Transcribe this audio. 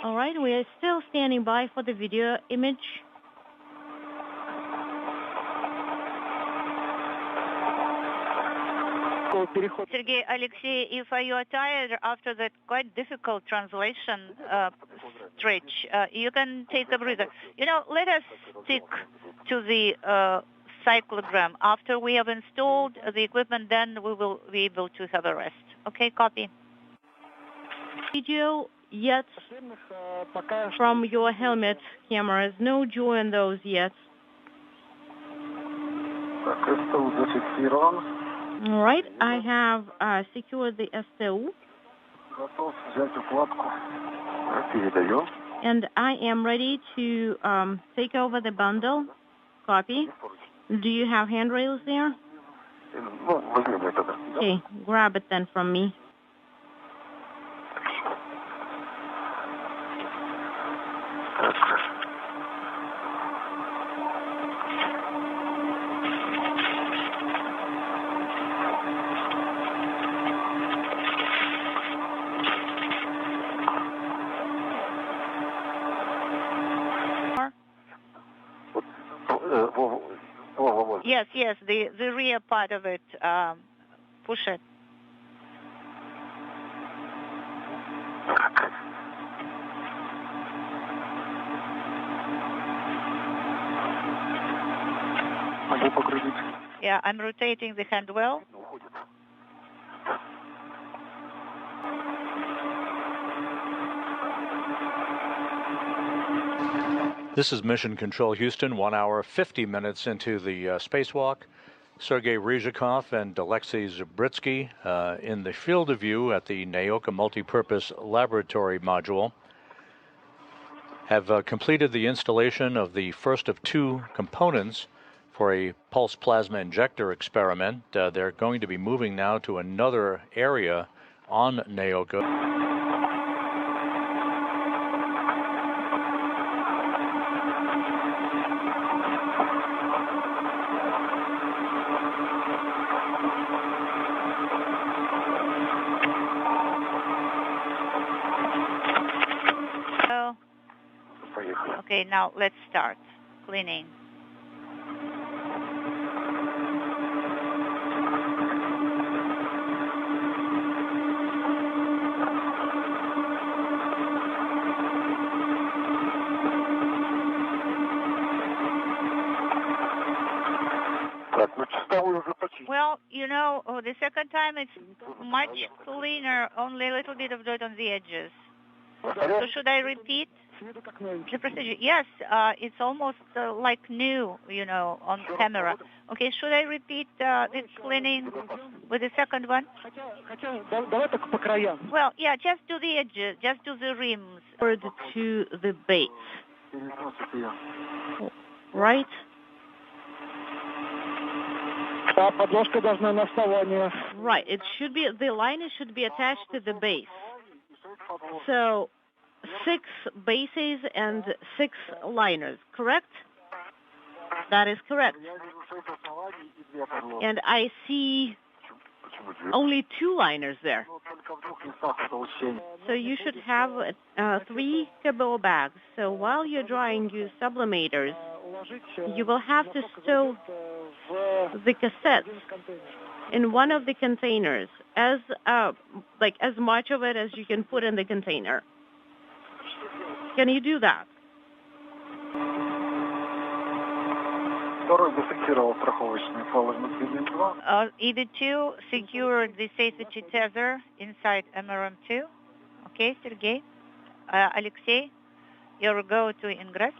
All right, we are still standing by for the video image. Sergey, Alexei, if you are tired after that quite difficult translation stretch, you can take a breather. You know, let us stick to the cyclogram. After we have installed the equipment, then we will be able to have a rest. Okay, copy. Video yet from your helmet cameras. No joy in those yet. All right, I have secured the STU. And I am ready to take over the bundle. Copy. Do you have handrails there? Okay, grab it then from me. Yes, the rear part of it, push it. Yeah, I'm rotating the handrail. This is Mission Control Houston, 1 hour, 50 minutes into the spacewalk. Sergei Ryzhikov and Alexei Zubritsky in the field of view at the Nauka Multipurpose Laboratory Module have completed the installation of the first of 2 components for a pulse plasma injector experiment. They're going to be moving now to another area on Nauka. Okay, now let's start cleaning. Well, you know, the second time it's much cleaner, only a little bit of dirt on the edges. So should I repeat the procedure? Yes, it's almost like new, you know, on camera. Okay, should I repeat this cleaning with the second one? Well, yeah, just do the edges, just do the rims. To the base. Right? Right, it should be, the line should be attached to the base. So 6 bases and 6 liners, correct? That is correct. And I see only 2 liners there. So you should have 3 cabot bags. So while you're drying your sublimators, you will have to stow the cassettes in one of the containers, as much of it as you can put in the container. Can you do that? EV2 secured the safety tether inside MRM2. Okay, Sergey. Alexei, your go to ingress.